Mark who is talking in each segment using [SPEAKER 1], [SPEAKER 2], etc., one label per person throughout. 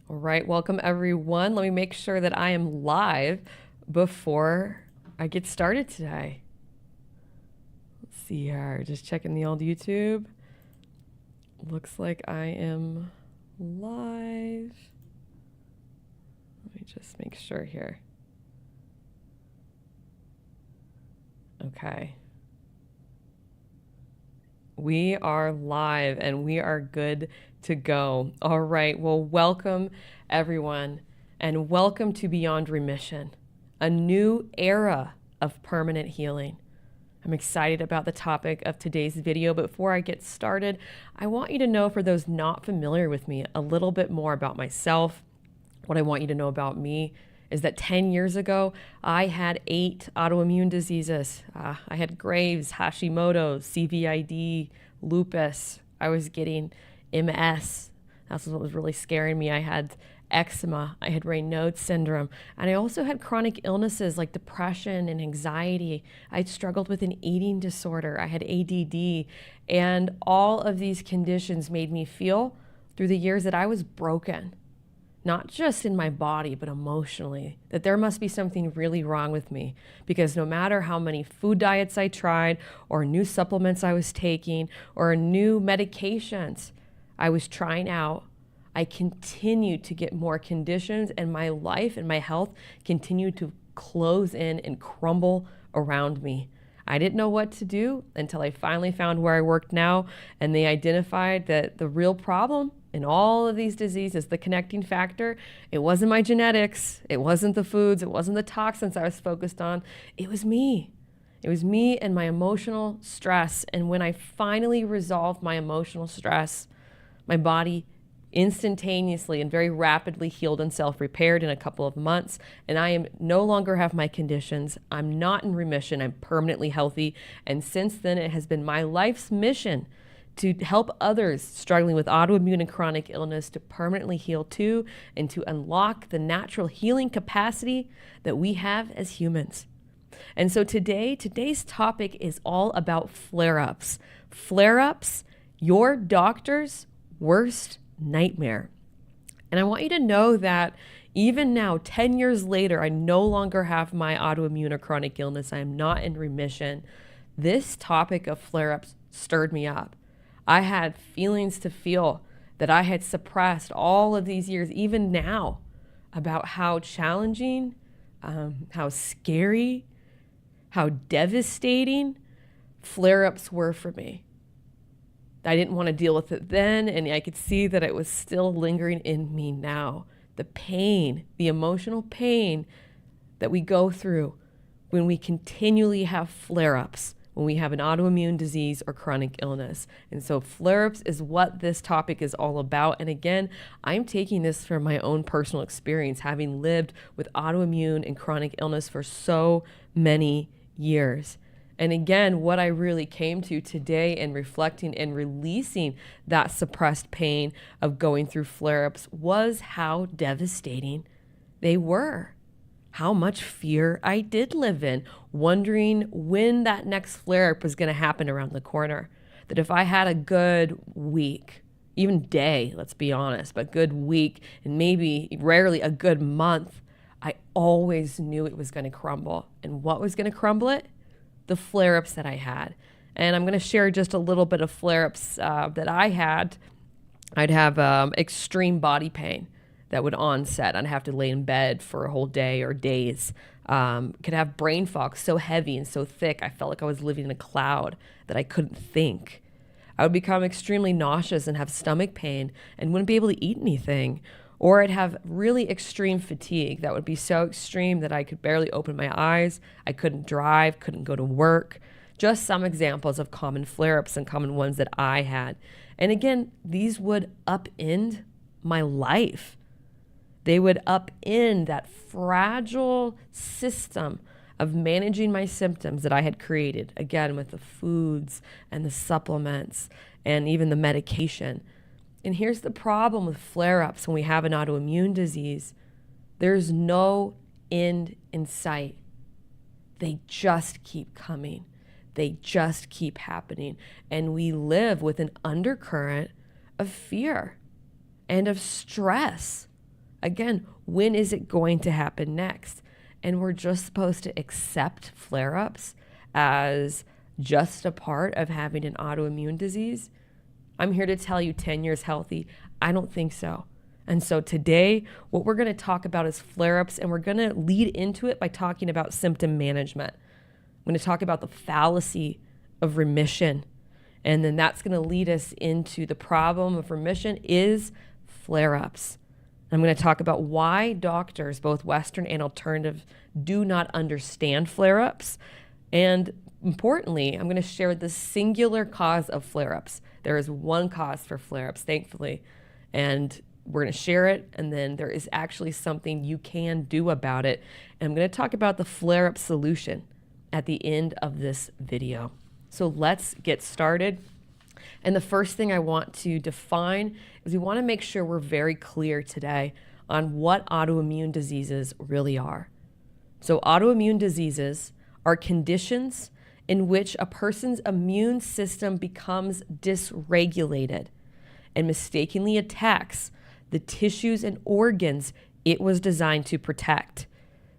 [SPEAKER 1] All right, welcome everyone. Let me make sure that I am live before I get started today. Let's see here, just checking the old YouTube. Looks like I am live. Let me just make sure here. Okay. We are live and we are good to go. All right. Well, welcome everyone and welcome to Beyond Remission, a new era of permanent healing. I'm excited about the topic of today's video. But before I get started, I want you to know, for those not familiar with me, a little bit more about myself. What I want you to know about me is that 10 years ago, I had 8 autoimmune diseases. I had Graves, Hashimoto's, CVID, lupus. I was getting MS. That's what was really scaring me. I had eczema. I had Raynaud's syndrome. And I also had chronic illnesses like depression and anxiety. I struggled with an eating disorder. I had ADD. And all of these conditions made me feel through the years that I was broken. Not just in my body, but emotionally, that there must be something really wrong with me, because no matter how many food diets I tried or new supplements I was taking or new medications I was trying out, I continued to get more conditions, and my life and my health continued to close in and crumble around me. I didn't know what to do until I finally found where I worked now, and they identified that the real problem in all of these diseases, the connecting factor, it wasn't my genetics, it wasn't the foods, it wasn't the toxins I was focused on, it was me. It was me and my emotional stress. And when I finally resolved my emotional stress, my body instantaneously and very rapidly healed and self-repaired in a couple of months. And I am no longer have my conditions. I'm not in remission. I'm permanently healthy. And since then, it has been my life's mission to help others struggling with autoimmune and chronic illness to permanently heal too, and to unlock the natural healing capacity that we have as humans. And so today's topic is all about flare-ups. Flare-ups, your doctor's worst nightmare. And I want you to know that even now, 10 years later, I no longer have my autoimmune or chronic illness. I am not in remission. This topic of flare-ups stirred me up. I had feelings to feel that I had suppressed all of these years, even now, about how challenging, how scary, how devastating flare-ups were for me. I didn't want to deal with it then, and I could see that it was still lingering in me now. The pain, the emotional pain that we go through when we continually have flare-ups, when we have an autoimmune disease or chronic illness. And so flare-ups is what this topic is all about. And again, I'm taking this from my own personal experience, having lived with autoimmune and chronic illness for so many years. And again, what I really came to today in reflecting and releasing that suppressed pain of going through flare-ups was how devastating they were. How much fear I did live in, wondering when that next flare-up was going to happen around the corner. That if I had a good week, even day, let's be honest, but good week, and maybe rarely a good month, I always knew it was going to crumble. And what was going to crumble it? The flare-ups that I had. And I'm going to share just a little bit of flare-ups that I had. I'd have extreme body pain that would onset. I'd have to lay in bed for a whole day or days. Could have brain fog so heavy and so thick, I felt like I was living in a cloud, that I couldn't think. I would become extremely nauseous and have stomach pain and wouldn't be able to eat anything. Or I'd have really extreme fatigue that would be so extreme that I could barely open my eyes. I couldn't drive, couldn't go to work. Just some examples of common flare-ups and common ones that I had. And again, these would upend my life. They would upend that fragile system of managing my symptoms that I had created, again, with the foods and the supplements and even the medication. And here's the problem with flare-ups when we have an autoimmune disease. There's no end in sight. They just keep coming. They just keep happening. And we live with an undercurrent of fear and of stress Again, when is it going to happen next? And we're just supposed to accept flare-ups as just a part of having an autoimmune disease. I'm here to tell you 10 years healthy. I don't think so. And so today, what we're going to talk about is flare-ups, and we're going to lead into it by talking about symptom management. I'm going to talk about the fallacy of remission, and then that's going to lead us into the problem of remission is flare-ups. I'm going to talk about why doctors, both Western and alternative, do not understand flare-ups. And importantly, I'm going to share the singular cause of flare-ups. There is one cause for flare-ups, thankfully, and we're going to share it, and then there is actually something you can do about it. And I'm going to talk about the flare-up solution at the end of this video. So let's get started. And the first thing I want to define is we want to make sure we're very clear today on what autoimmune diseases really are. So autoimmune diseases are conditions in which a person's immune system becomes dysregulated and mistakenly attacks the tissues and organs it was designed to protect.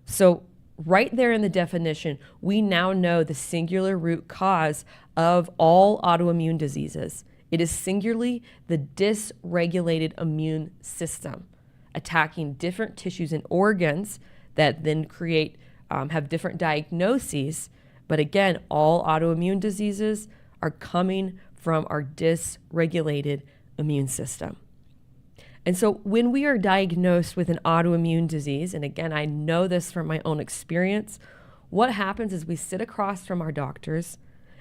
[SPEAKER 1] So right there in the definition, we now know the singular root cause of all autoimmune diseases. It is singularly the dysregulated immune system, attacking different tissues and organs that then create, have different diagnoses. But again, all autoimmune diseases are coming from our dysregulated immune system. And so when we are diagnosed with an autoimmune disease, and again, I know this from my own experience, what happens is we sit across from our doctors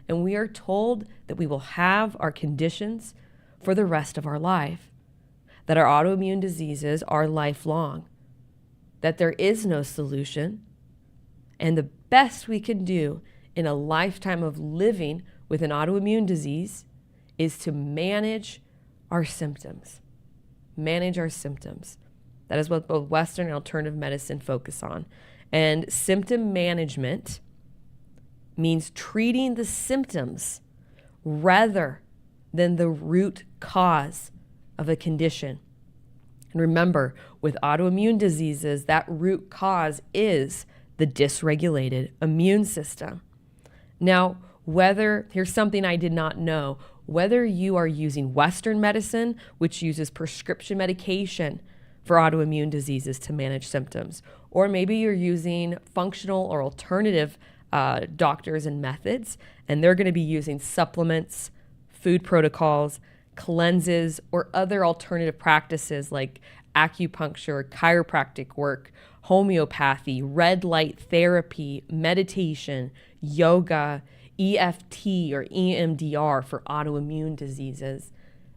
[SPEAKER 1] and we are told that we will have our conditions for the rest of our life, that our autoimmune diseases are lifelong, that there is no solution, and the best we can do in a lifetime of living with an autoimmune disease is to manage our symptoms. Manage our symptoms. That is what both Western and alternative medicine focus on. And symptom management means treating the symptoms rather than the root cause of a condition. And remember, with autoimmune diseases, that root cause is the dysregulated immune system. Now, here's something I did not know, whether you are using Western medicine, which uses prescription medication for autoimmune diseases to manage symptoms, or maybe you're using functional or alternative doctors and methods, and they're going to be using supplements, food protocols, cleanses, or other alternative practices like acupuncture, chiropractic work, homeopathy, red light therapy, meditation, yoga, EFT or EMDR for autoimmune diseases.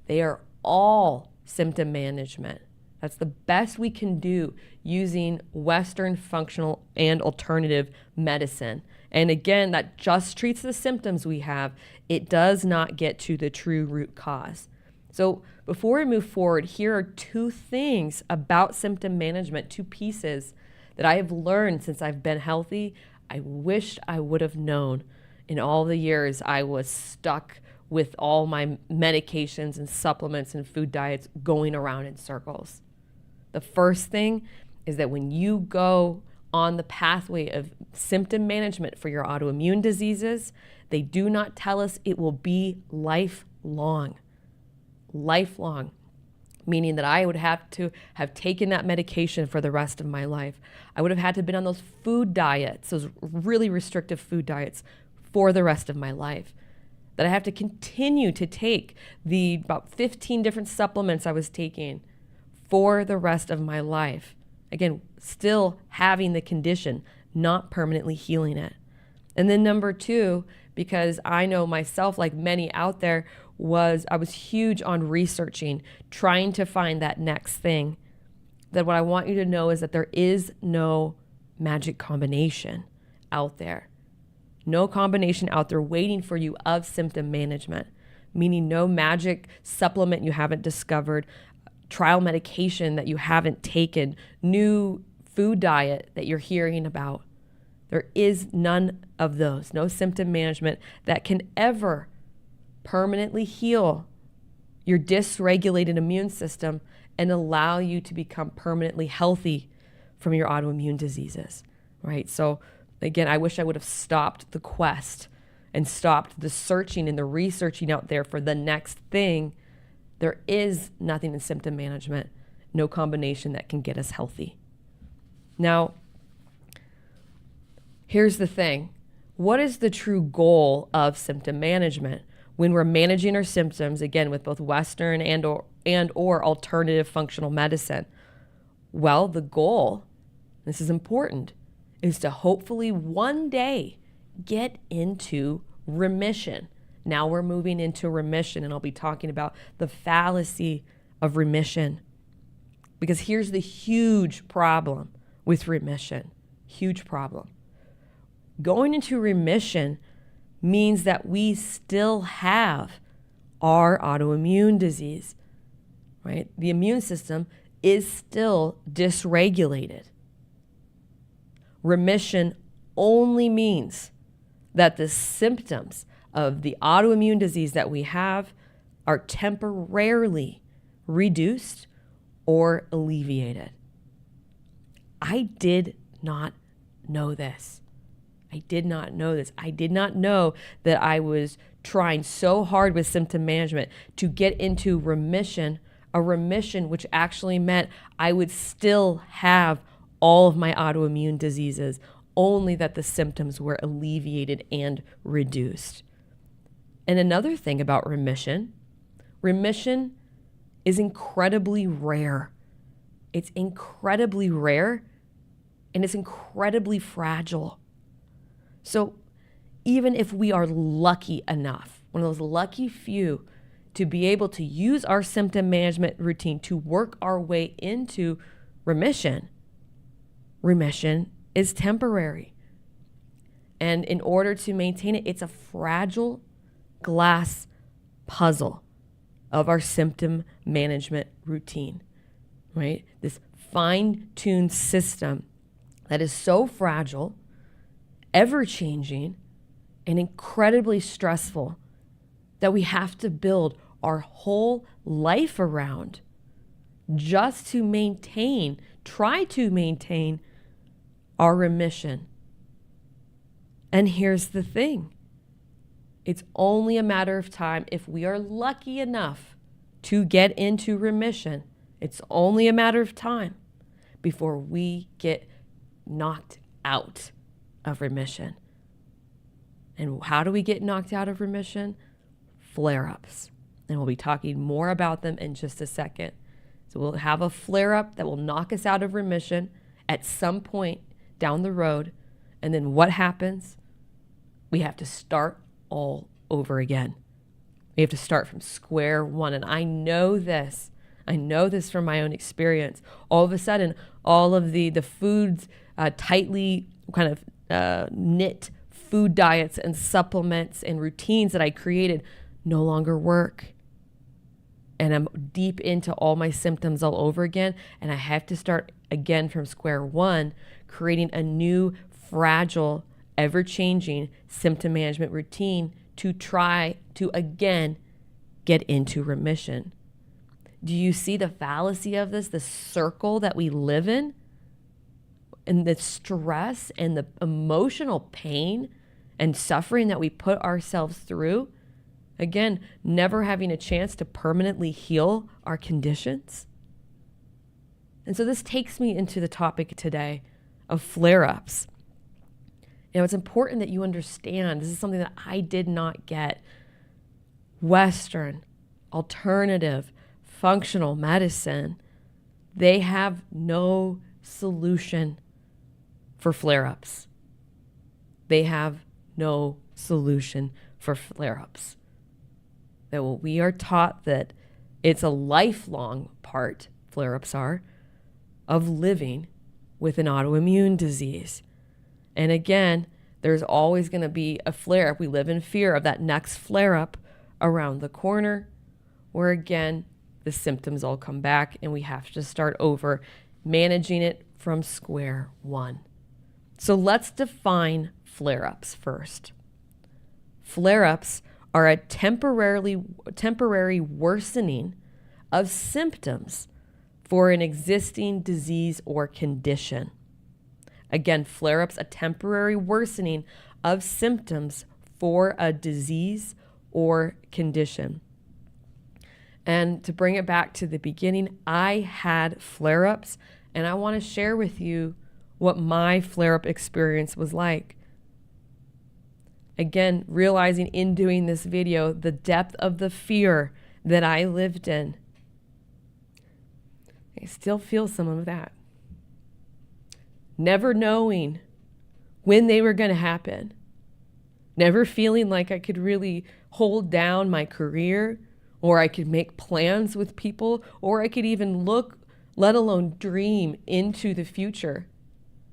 [SPEAKER 1] They are all symptom management. That's the best we can do using Western functional and alternative medicine. And again, that just treats the symptoms we have. It does not get to the true root cause. So before we move forward, here are two things about symptom management, two pieces that I have learned since I've been healthy. I wished I would have known in all the years I was stuck with all my medications and supplements and food diets going around in circles. The first thing is that when you go on the pathway of symptom management for your autoimmune diseases, they do not tell us it will be lifelong. Lifelong, meaning that I would have to have taken that medication for the rest of my life. I would have had to have been on those food diets, those really restrictive food diets for the rest of my life. That I have to continue to take the about 15 different supplements I was taking for the rest of my life. Again, still having the condition, not permanently healing it. And then number two, because I know myself, like many out there, I was huge on researching, trying to find that next thing. That what I want you to know is that there is no magic combination out there. No combination out there waiting for you of symptom management, meaning no magic supplement you haven't discovered, trial medication that you haven't taken, new food diet that you're hearing about. There is none of those, no symptom management that can ever permanently heal your dysregulated immune system and allow you to become permanently healthy from your autoimmune diseases, right? So again, I wish I would have stopped the quest and stopped the searching and the researching out there for the next thing. There is nothing in symptom management, no combination that can get us healthy. Now, here's the thing. What is the true goal of symptom management when we're managing our symptoms, again, with both Western and or alternative functional medicine? Well, the goal, this is important, is to hopefully one day get into remission. Now we're moving into remission, and I'll be talking about the fallacy of remission. Because here's the huge problem with remission. Huge problem. Going into remission means that we still have our autoimmune disease, right? The immune system is still dysregulated. Remission only means that the symptoms of the autoimmune disease that we have are temporarily reduced or alleviated. I did not know this. I did not know this. I did not know that I was trying so hard with symptom management to get into remission, a remission which actually meant I would still have all of my autoimmune diseases, only that the symptoms were alleviated and reduced. And another thing about remission is incredibly rare. It's incredibly rare, and it's incredibly fragile. So even if we are lucky enough, one of those lucky few, to be able to use our symptom management routine to work our way into remission, remission is temporary. And in order to maintain it, it's a fragile glass puzzle of our symptom management routine, right? This fine-tuned system that is so fragile, ever-changing, and incredibly stressful that we have to build our whole life around just to try to maintain our remission. And here's the thing. It's only a matter of time if we are lucky enough to get into remission. It's only a matter of time before we get knocked out of remission. And how do we get knocked out of remission? Flare-ups. And we'll be talking more about them in just a second. So we'll have a flare-up that will knock us out of remission at some point down the road. And then what happens? We have to start all over again. We have to start from square one. And I know this from my own experience. All of a sudden, all of the foods, tightly kind of knit food diets and supplements and routines that I created no longer work. And I'm deep into all my symptoms all over again. And I have to start again from square one, creating a new, fragile, ever-changing symptom management routine to try to again get into remission. Do you see the fallacy of this, the circle that we live in? And the stress and the emotional pain and suffering that we put ourselves through? Again, never having a chance to permanently heal our conditions. And so this takes me into the topic today of flare-ups. You know, it's important that you understand, this is something that I did not get. Western, alternative, functional medicine, they have no solution for flare-ups. They have no solution for flare-ups. That we are taught that it's a lifelong part, flare-ups are, of living with an autoimmune disease. And again, there's always going to be a flare-up. We live in fear of that next flare-up around the corner, where again, the symptoms all come back and we have to start over, managing it from square one. So let's define flare-ups first. Flare-ups are a temporary worsening of symptoms for an existing disease or condition. Again, flare-ups, a temporary worsening of symptoms for a disease or condition. And to bring it back to the beginning, I had flare-ups, and I want to share with you what my flare-up experience was like. Again, realizing in doing this video the depth of the fear that I lived in. I still feel some of that. Never knowing when they were going to happen. Never feeling like I could really hold down my career, or I could make plans with people, or I could even look, let alone dream into the future.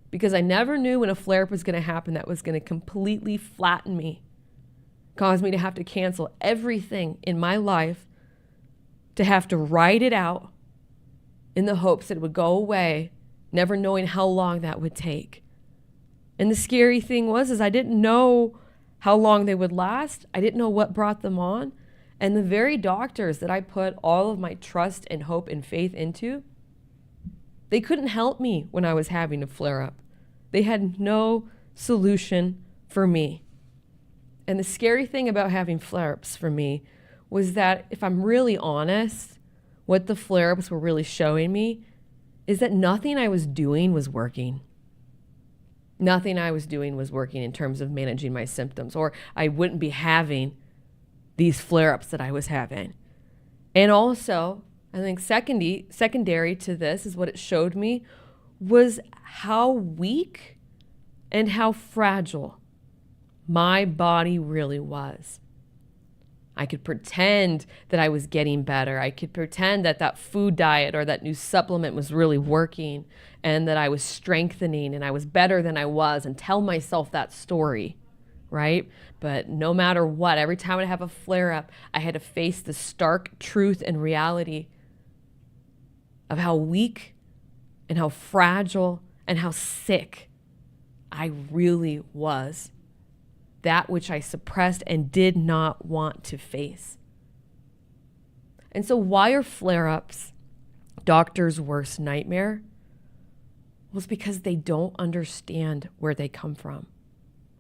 [SPEAKER 1] Because I never knew when a flare-up was going to happen that was going to completely flatten me, cause me to have to cancel everything in my life, to have to write it out in the hopes that it would go away, never knowing how long that would take. And the scary thing was I didn't know how long they would last. I didn't know what brought them on. And the very doctors that I put all of my trust and hope and faith into, they couldn't help me when I was having a flare-up. They had no solution for me. And the scary thing about having flare-ups for me was that, if I'm really honest, what the flare-ups were really showing me is that nothing I was doing was working. Nothing I was doing was working in terms of managing my symptoms, or I wouldn't be having these flare-ups that I was having. And also, I think secondary to this is what it showed me was how weak and how fragile my body really was. I could pretend that I was getting better. I could pretend that that food diet or that new supplement was really working, and that I was strengthening and I was better than I was, and tell myself that story, right? But no matter what, every time I'd have a flare-up, I had to face the stark truth and reality of how weak and how fragile and how sick I really was. That which I suppressed and did not want to face. And so why are flare-ups doctors' worst nightmare? Well, it's because they don't understand where they come from,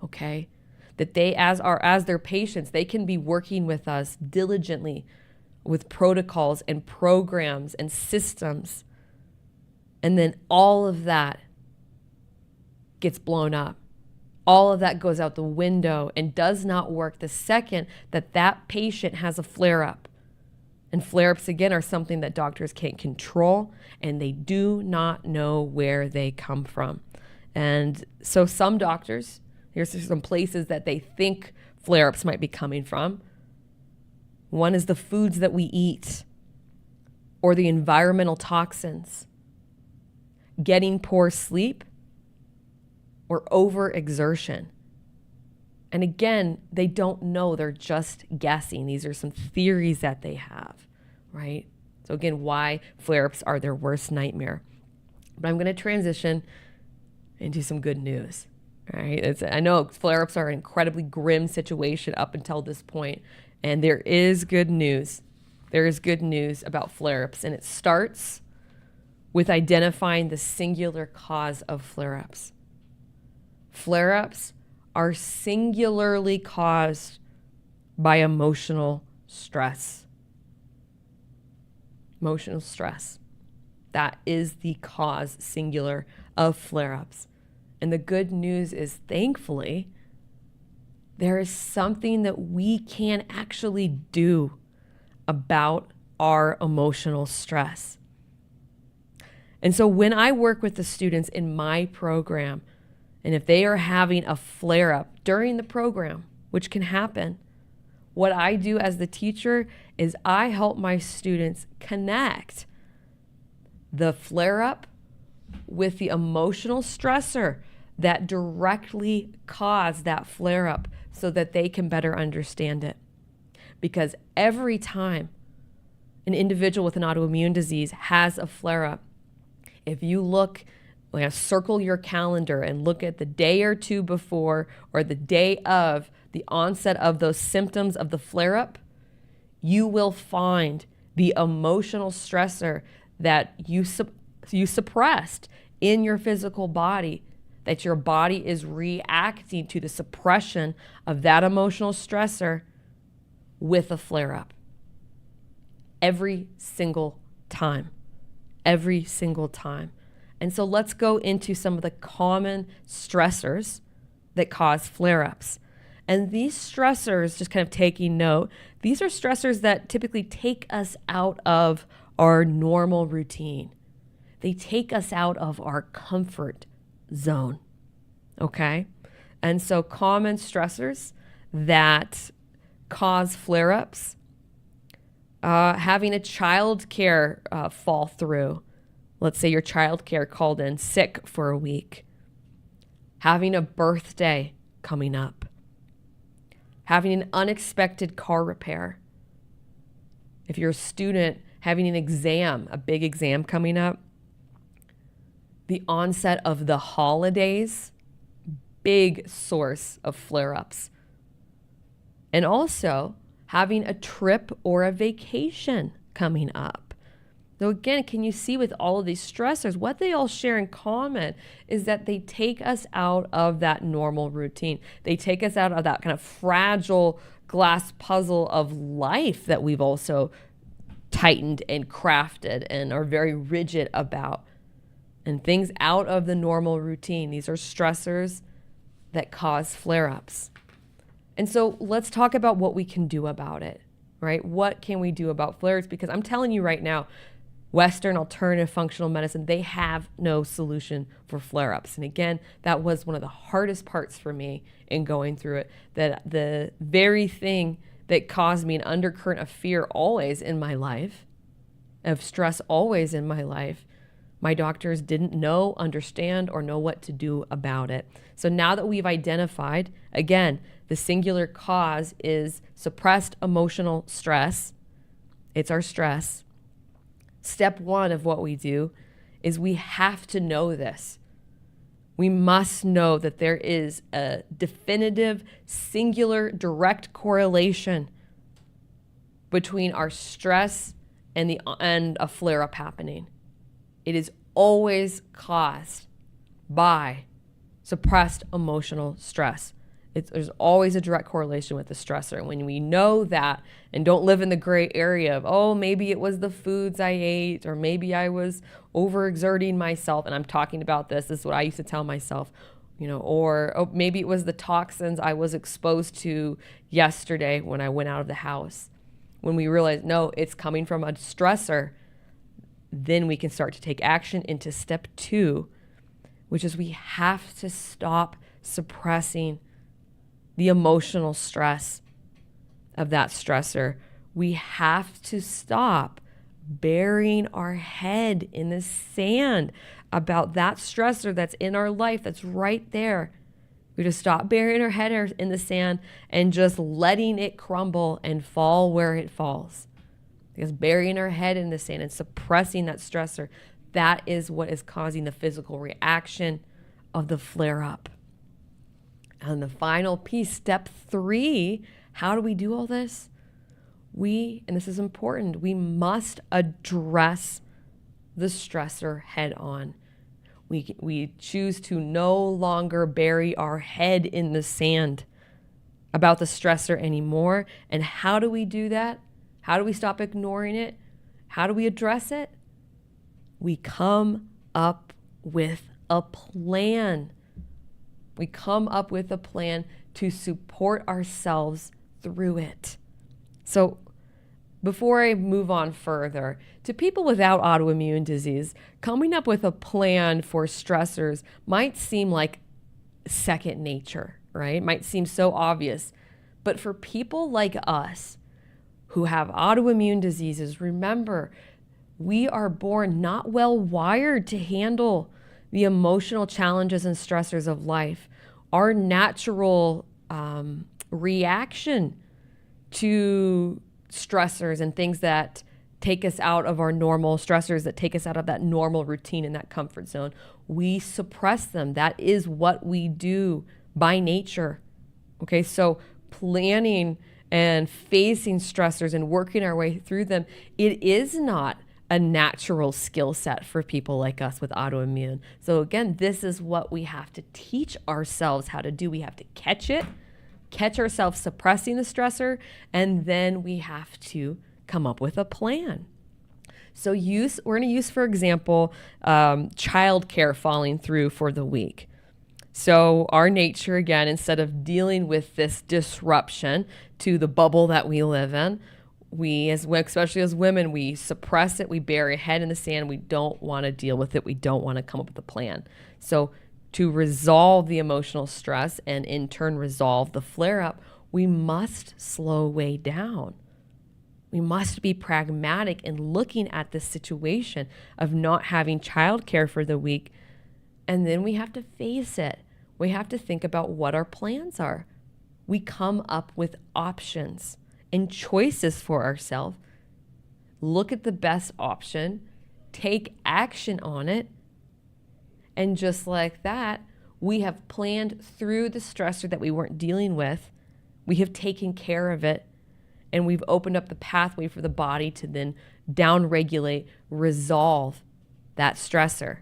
[SPEAKER 1] okay? That they, as their patients, they can be working with us diligently with protocols and programs and systems, and then all of that gets blown up. All of that goes out the window and does not work the second that that patient has a flare-up. And flare-ups, again, are something that doctors can't control, and they do not know where they come from. And so some doctors, here's some places that they think flare-ups might be coming from. One is the foods that we eat, or the environmental toxins, getting poor sleep, or overexertion. And again, they don't know, they're just guessing. These are some theories that they have, right? So again, why flare-ups are their worst nightmare. But I'm going to transition into some good news, right? I know flare-ups are an incredibly grim situation up until this point, and there is good news. There is good news about flare-ups, and it starts with identifying the singular cause of flare-ups. Flare-ups are singularly caused by emotional stress. Emotional stress. That is the cause, singular, of flare-ups. And the good news is, thankfully, there is something that we can actually do about our emotional stress. And so when I work with the students in my program, and if they are having a flare-up during the program, which can happen, what I do as the teacher is I help my students connect the flare-up with the emotional stressor that directly caused that flare-up, so that they can better understand it. Because every time an individual with an autoimmune disease has a flare-up, if you look, circle your calendar and look at the day or two before or the day of the onset of those symptoms of the flare-up, you will find the emotional stressor that you suppressed in your physical body, that your body is reacting to the suppression of that emotional stressor with a flare-up. Every single time. Every single time. And so let's go into some of the common stressors that cause flare-ups. And these stressors, just kind of taking note, these are stressors that typically take us out of our normal routine. They take us out of our comfort zone. Okay? And so common stressors that cause flare-ups, having a child care fall through. Let's say your child care called in sick for a week. Having a birthday coming up. Having an unexpected car repair. If you're a student, having an exam, a big exam coming up. The onset of the holidays, big source of flare-ups. And also having a trip or a vacation coming up. So again, can you see with all of these stressors, what they all share in common is that they take us out of that normal routine. They take us out of that kind of fragile glass puzzle of life that we've also tightened and crafted and are very rigid about. And things out of the normal routine. These are stressors that cause flare-ups. And so let's talk about what we can do about it, right? What can we do about flares? Because I'm telling you right now, Western alternative functional medicine, they have no solution for flare-ups. And again, that was one of the hardest parts for me in going through it, that the very thing that caused me an undercurrent of fear always in my life, of stress always in my life, my doctors didn't know, understand, or know what to do about it. So now that we've identified, again, the singular cause is suppressed emotional stress. It's our stress. Step one of what we do is we have to know this. We must know that there is a definitive, singular, direct correlation between our stress and a flare-up happening. It is always caused by suppressed emotional stress. There's always a direct correlation with the stressor. And when we know that and don't live in the gray area of, oh, maybe it was the foods I ate, or maybe I was overexerting myself, and I'm talking about this is what I used to tell myself, or oh, maybe it was the toxins I was exposed to yesterday when I went out of the house. When we realize, no, it's coming from a stressor, then we can start to take action into step two, which is we have to stop suppressing the emotional stress of that stressor. We have to stop burying our head in the sand about that stressor that's in our life, that's right there. We just stop burying our head in the sand and just letting it crumble and fall where it falls. Because burying our head in the sand and suppressing that stressor, that is what is causing the physical reaction of the flare-up. And the final piece, step three, how do we do all this? And this is important, we must address the stressor head on. We choose to no longer bury our head in the sand about the stressor anymore. And how do we do that? How do we stop ignoring it? How do we address it? We come up with a plan. We come up with a plan to support ourselves through it. So before I move on further, to people without autoimmune disease, coming up with a plan for stressors might seem like second nature, right? It might seem so obvious. But for people like us who have autoimmune diseases, remember, we are born not well wired to handle the emotional challenges and stressors of life. Our natural reaction to stressors and things that take us out of our normal stressors, that take us out of that normal routine and that comfort zone, we suppress them. That is what we do by nature. Okay, so planning and facing stressors and working our way through them, it is not a natural skill set for people like us with autoimmune. So again, this is what we have to teach ourselves how to do. We have to catch ourselves suppressing the stressor, and then we have to come up with a plan. So we're going to use, for example, childcare falling through for the week. So our nature, again, instead of dealing with this disruption to the bubble that we live in, especially as women, we suppress it, we bury our head in the sand, we don't want to deal with it, we don't want to come up with a plan. So to resolve the emotional stress and in turn resolve the flare-up, we must slow way down. We must be pragmatic in looking at the situation of not having childcare for the week. And then we have to face it. We have to think about what our plans are. We come up with options and choices for ourselves. Look at the best option, take action on it. And just like that, we have planned through the stressor that we weren't dealing with. We have taken care of it. And we've opened up the pathway for the body to then downregulate, resolve that stressor.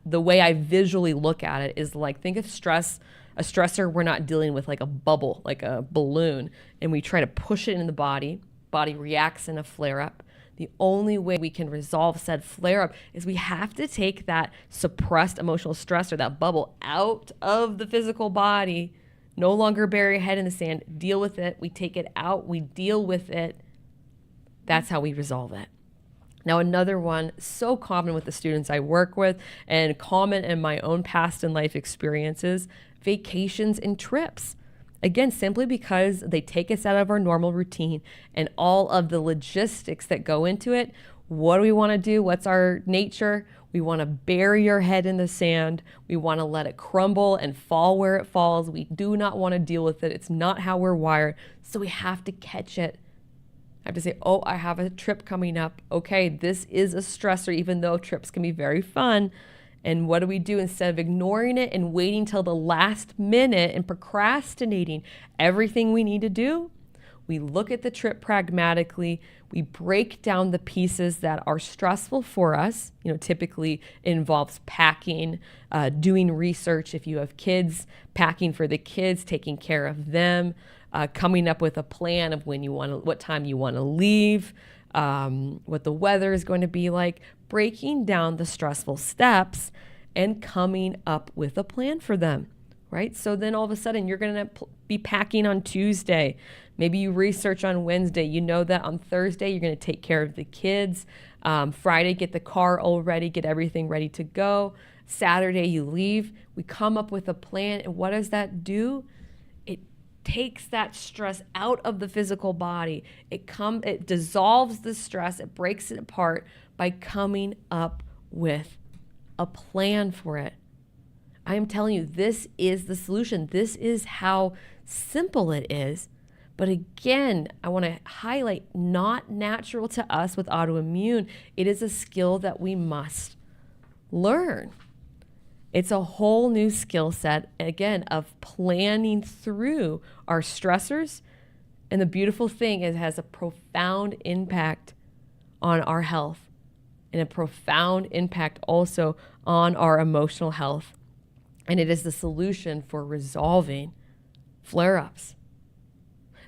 [SPEAKER 1] The way I visually look at it is like, think of a stressor we're not dealing with, like a bubble, like a balloon, and we try to push it in the body reacts in a flare-up. The only way we can resolve said flare-up is we have to take that suppressed emotional stressor, that bubble, out of the physical body. No longer bury your head in the sand, deal with it. We take it out, we deal with it. That's how we resolve it. Now, another one so common with the students I work with and common in my own past and life experiences, vacations and trips. Again, simply because they take us out of our normal routine and all of the logistics that go into it. What do we want to do? What's our nature? We want to bury our head in the sand. We want to let it crumble and fall where it falls. We do not want to deal with it. It's not how we're wired. So we have to catch it. I have to say, oh, I have a trip coming up. Okay, this is a stressor, even though trips can be very fun. And what do we do? Instead of ignoring it and waiting till the last minute and procrastinating everything we need to do, we look at the trip pragmatically. We break down the pieces that are stressful for us. Typically involves packing, doing research if you have kids, packing for the kids, taking care of them, coming up with a plan of what time you want to leave, what the weather is going to be like, breaking down the stressful steps and coming up with a plan for them, right? So then all of a sudden you're going to be packing on Tuesday. Maybe you research on Wednesday. You know that on Thursday you're going to take care of the kids. Friday, get the car all ready, get everything ready to go. Saturday, you leave. We come up with a plan. And what does that do? It takes that stress out of the physical body. It dissolves the stress. It breaks it apart by coming up with a plan for it. I am telling you, this is the solution. This is how simple it is. But again, I want to highlight, not natural to us with autoimmune. It is a skill that we must learn. It's a whole new skill set, again, of planning through our stressors. And the beautiful thing is it has a profound impact on our health and a profound impact also on our emotional health. And it is the solution for resolving flare-ups.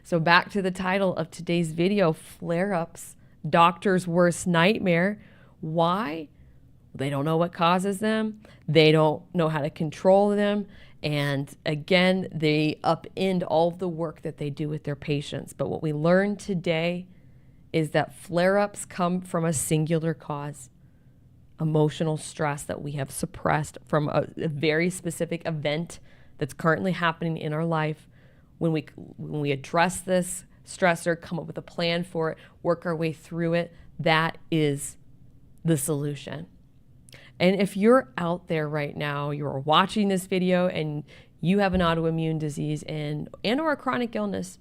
[SPEAKER 1] So back to the title of today's video, flare-ups, doctor's worst nightmare. Why? They don't know what causes them. They don't know how to control them. And again, they upend all of the work that they do with their patients. But what we learned today is that flare-ups come from a singular cause, emotional stress that we have suppressed from a very specific event that's currently happening in our life. When we address this stressor, come up with a plan for it, work our way through it, that is the solution. And if you're out there right now, you're watching this video and you have an autoimmune disease and or a chronic illness,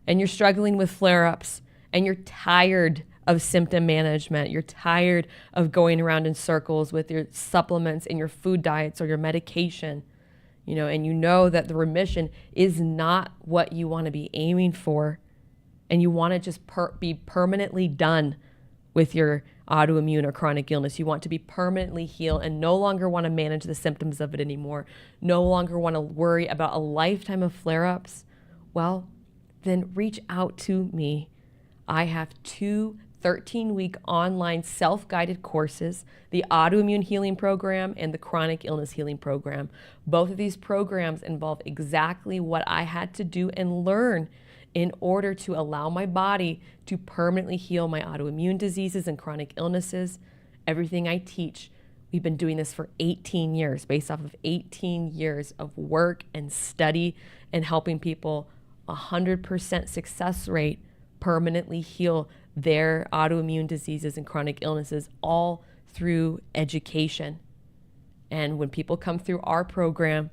[SPEAKER 1] and you're struggling with flare-ups, and you're tired of symptom management, you're tired of going around in circles with your supplements and your food diets or your medication, and you know that the remission is not what you want to be aiming for, and you want to just be permanently done with your autoimmune or chronic illness. You want to be permanently healed and no longer want to manage the symptoms of it anymore, no longer want to worry about a lifetime of flare-ups. Well, then reach out to me. I have 2 13-week online self-guided courses, the Autoimmune Healing Program and the Chronic Illness Healing Program. Both of these programs involve exactly what I had to do and learn in order to allow my body to permanently heal my autoimmune diseases and chronic illnesses. Everything I teach, we've been doing this for 18 years, based off of 18 years of work and study and helping people 100% success rate permanently heal their autoimmune diseases and chronic illnesses, all through education. And when people come through our program,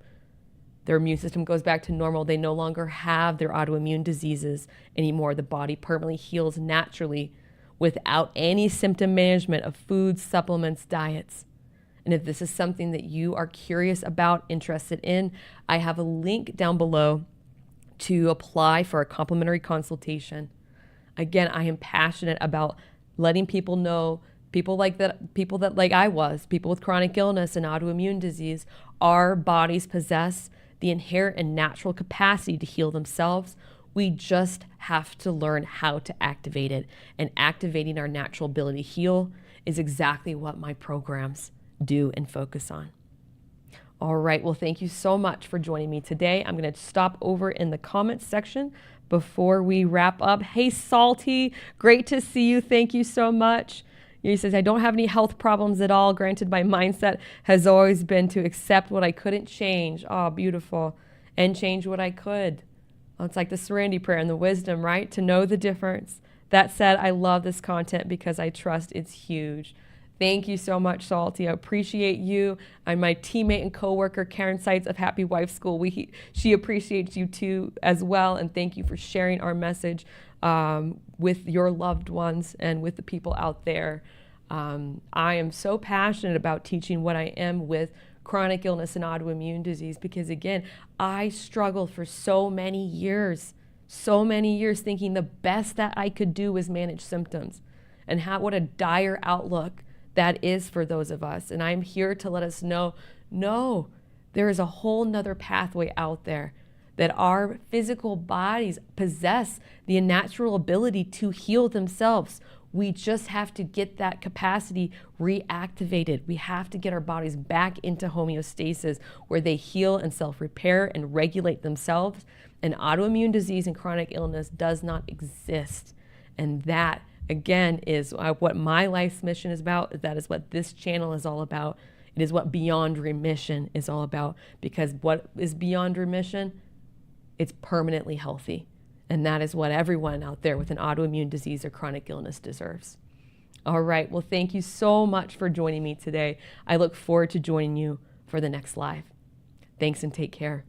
[SPEAKER 1] their immune system goes back to normal. They no longer have their autoimmune diseases anymore. The body permanently heals naturally without any symptom management of foods, supplements, diets. And if this is something that you are curious about, interested in, I have a link down below to apply for a complimentary consultation. Again, I am passionate about letting people know, people that like I was, people with chronic illness and autoimmune disease, our bodies possess the inherent and natural capacity to heal themselves. We just have to learn how to activate it. And activating our natural ability to heal is exactly what my programs do and focus on. All right, well, thank you so much for joining me today. I'm going to stop over in the comments section before we wrap up. Hey, Salty, great to see you. Thank you so much. He says, I don't have any health problems at all. Granted, my mindset has always been to accept what I couldn't change. Oh, beautiful. And change what I could. Well, it's like the serenity prayer and the wisdom, right? To know the difference. That said, I love this content because I trust it's huge. Thank you so much, Salty. I appreciate you. And my teammate and coworker, Karen Seitz of Happy Wife School, she appreciates you too as well. And thank you for sharing our message with your loved ones and with the people out there. I am so passionate about teaching what I am with chronic illness and autoimmune disease because, again, I struggled for so many years thinking the best that I could do was manage symptoms, and what a dire outlook that is for those of us. And I'm here to let us know, no, there is a whole nother pathway out there, that our physical bodies possess the natural ability to heal themselves. We just have to get that capacity reactivated. We have to get our bodies back into homeostasis where they heal and self-repair and regulate themselves. And autoimmune disease and chronic illness does not exist. And that, again, is what my life's mission is about. That is what this channel is all about. It is what Beyond Remission is all about. Because what is beyond remission? It's permanently healthy. And that is what everyone out there with an autoimmune disease or chronic illness deserves. All right. Well, thank you so much for joining me today. I look forward to joining you for the next live. Thanks and take care.